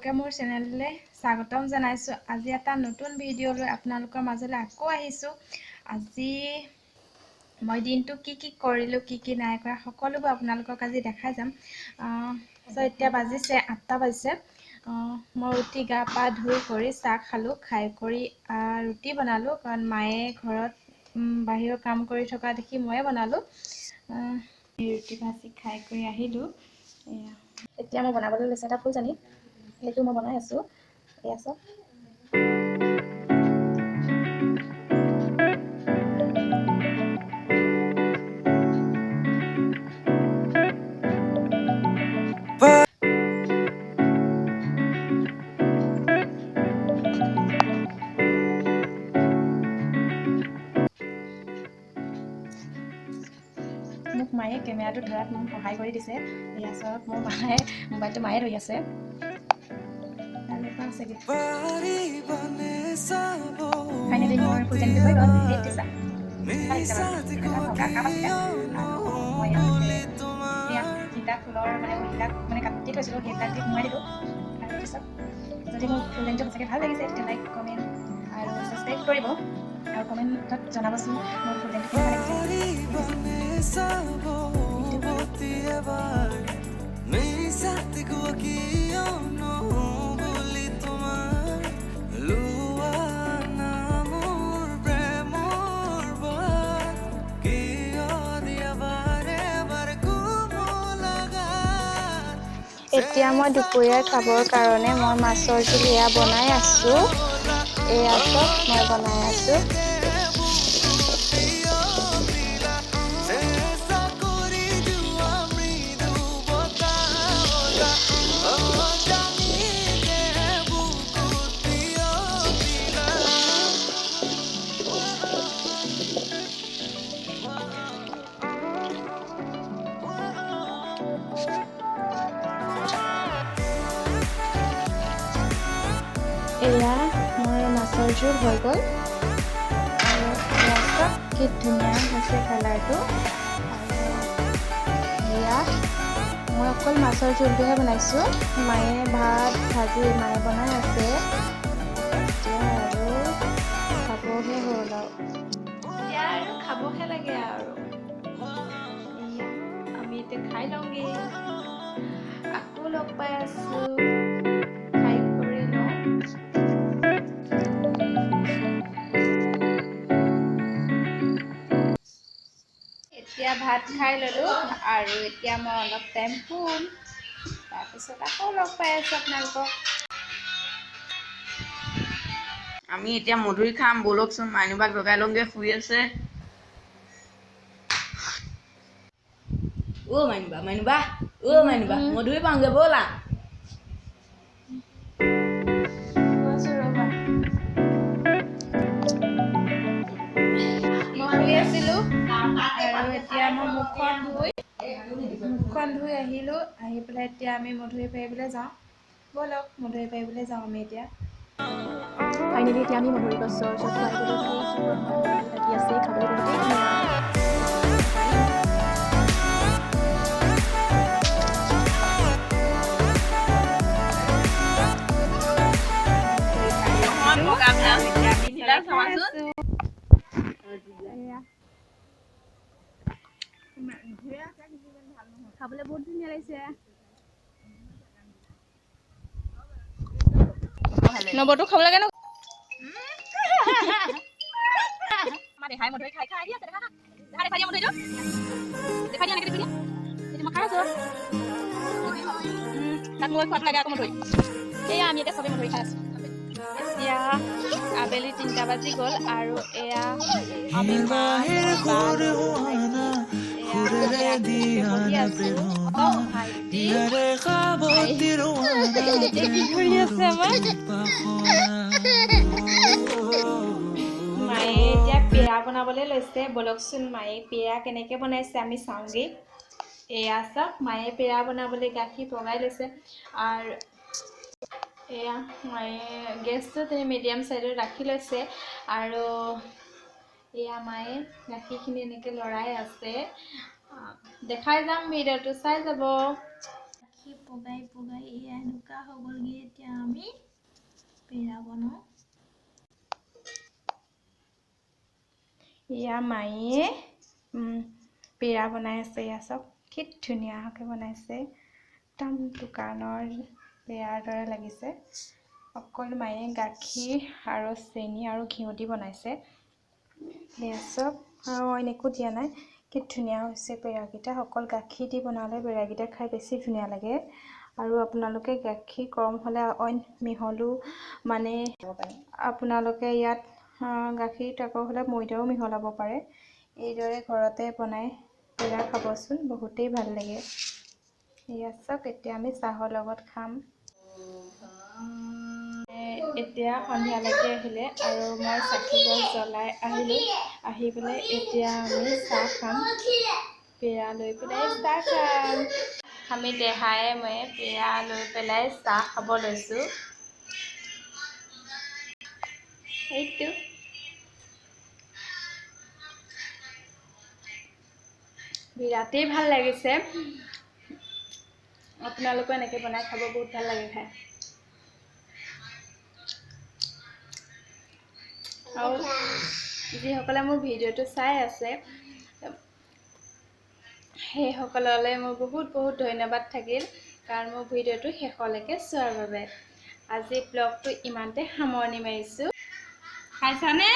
সকলোকে মোৰ চেনেললৈ স্বাগতম জনাইছোঁ। আজি এটা নতুন ভিডিঅ' লৈ আপোনালোকৰ মাজলৈ আকৌ আহিছোঁ। আজি মই দিনটো কি কৰিলোঁ, কি নাই কৰা সকলোবোৰ আপোনালোকক আজি দেখাই যাম। এতিয়া বাজিছে 8টা বাজিছে। মই উঠি গা পা ধুই কৰি চাহ খালোঁ। খাই কৰি ৰুটি বনালোঁ, কাৰণ মায়ে ঘৰত বাহিৰৰ কাম কৰি থকা দেখি ময়ে বনালোঁ। ৰুটি ভাজি খাই কৰি আহিলোঁ। এতিয়া মই বনাবলৈ লৈছোঁ এটা ফুলজানি, সেইটো মই বনাই আছোঁ। এয়া চাওক। মোক মায়ে কেমেৰাটো ধৰাত মোক সহায় কৰি দিছে। এয়া চাওক, মোৰ মায়ে মোবাইলটো মায়ে ধৰি আছে। ফাইনেলি মোৰ ফুলজানিটো হৈ গ'ল। দেখিছা ভাল লাগিছে বাৰু। এটা ভগা কাপ আছিলে আৰু মই এতিয়া তিনিটা ফুলৰ মই সেইবিলাক কাটি থৈছিলোঁ, সেইবিলাক দি সোমাই দিলোঁ। আৰু পিছত যদি মোৰ ফুলজানিটো সঁচাকৈ ভাল লাগিছে তেতিয়া লাইক কমেণ্ট আৰু ছাবস্ক্ৰাইব কৰিব, আৰু কমেণ্টত জনাবচোন মোৰ ফুলজানিটো কেনেকুৱা লাগিছে। এতিয়া মই দুপৰীয়া খাবৰ কাৰণে মই মাছৰ জোল এয়া বনাই আছোঁ। এয়া চব মই বনাই আছোঁ। এয়া মোৰ মাছৰ জোল হৈ গ'ল, আৰু এয়া চাওক কি ধুনীয়া হৈছে কালাৰটো। আৰু এয়া মই অকল মাছৰ জোলটোহে বনাইছোঁ। মায়ে ভাত ভাজি মায়ে বনাই আছে। এতিয়া আৰু খাবহে হ'ল, এতিয়া আৰু খাবহে লাগে আৰু। আমি এতিয়া খাই লওঁগে, আকৌ লগ পাই আছোঁ। এতিয়া ভাত খাই ল'লোঁ, আৰু এতিয়া মই অলপ টাইম শুম, তাৰপিছত আকৌ লগ পাই আছোঁ আপোনালোকক। আমি এতিয়া মধুৰি খাম, ব'লকচোন মাইনুবাক জগাই লওঁগে, শুই আছে। মাইনুবা মধুৰি পাওঁগে ব'লা। মই শুই আছিলোঁ, আৰু এতিয়া মই মুখখন ধুই আহিলোঁ। আহি পেলাই এতিয়া আমি মধুৰি পাৰিবলৈ যাওঁ। ব'লক মধুৰি পাৰিবলৈ যাওঁ আমি এতিয়া। ফাইনেলি এতিয়া আমি মধুৰি গছৰ ওচৰত পাই গ'লোঁ। মধুৰি লাগি আছে, খাবলৈ বহুতেই ধুনীয়া। খাবলৈ বহুত ধুনীয়া লাগিছে। নবৰটো খাব লাগে ন। দেখাই মধুৰি খাই আহি আছে। দেখা দিয়া মধুৰিটো, দেখাই দিয়া, এনেকৈ দেখি দিয়া। এইটো মই খাই আছোঁ। তাক মই খোৱাত লাগে আকৌ মধুৰি। এয়া আমি এতিয়া চবেই মধুৰি খাই আছোঁ। এতিয়া আবেলি 3টা বাজি গ'ল, আৰু এয়া আমি মা বা বহি আছোঁ। ভাইটি কি কৰি আছে আমাৰ মায়ে এতিয়া পেৰা বনাবলৈ লৈছে। বলকচোন মায়ে পেৰা কেনেকৈ বনাইছে আমি চাওঁগৈ। এয়া চাওক, মায়ে পেৰা বনাবলৈ গাখীৰ পগাই লৈছে, আৰু এয়া মায়ে গেছটো তিনি মিডিয়াম চাইডত ৰাখি লৈছে, আৰু এয়া মায়ে গাখীৰখিনি এনেকৈ লৰাই আছে। দেখাই যাম, ভিডিঅ'টো চাই যাব। গাখীৰ পগাই পগাই এয়া এনেকুৱা হৈ গ'লগৈ। এতিয়া আমি পেৰা বনাওঁ। এয়া মায়ে পেৰা বনাই আছে। এয়া চব কি ধুনীয়াকৈ বনাইছে, একদম দোকানৰ পেৰাৰ দৰে লাগিছে। অকল মায়ে গাখীৰ আৰু চেনি আৰু ঘিউ দি বনাইছে। এয়া চব আৰু অইন একো দিয়া নাই। কি ধুনীয়া হৈছে পেৰাকেইটা। অকল গাখীৰ দি বনালে পেৰাকেইটা খাই বেছি ধুনীয়া লাগে। আৰু আপোনালোকে গাখীৰ গৰম হ'লে অইন মিহলো মানে আপোনালোকে ইয়াত গাখীৰ তাকৰ হ'লে ময়দাও মিহলাব পাৰে। এইদৰে ঘৰতে বনাই পেৰা খাবচোন, বহুতেই ভাল লাগে। এয়া চাওক, এতিয়া আমি চাহৰ লগত খাম। এতিয়া সন্ধিয়ালৈকে আহিলে আৰু মই চাকি গছ জ্বলাই আহিলোঁ। আহি পেলাই এতিয়া আমি চাহ খাম। পেৰা লৈ পেলাই চাহ খাম। আমি দেহায়ে ময়ে পেৰা লৈ পেলাই চাহ খাব লৈছোঁ। এইটো বিৰাটেই ভাল লাগিছে। আপোনালোকেও এনেকৈ বনাই খাব, বহুত ভাল লাগে খাই। আৰু যিসকলে মোৰ ভিডিঅ'টো চাই আছে, সেইসকললৈ মোৰ বহুত বহুত ধন্যবাদ থাকিল, কাৰণ মোৰ ভিডিঅ'টো শেষলৈকে চোৱাৰ বাবে। আজি ব্লগটো ইমানতে সামৰণি মাৰিছোঁ। খাইছানে?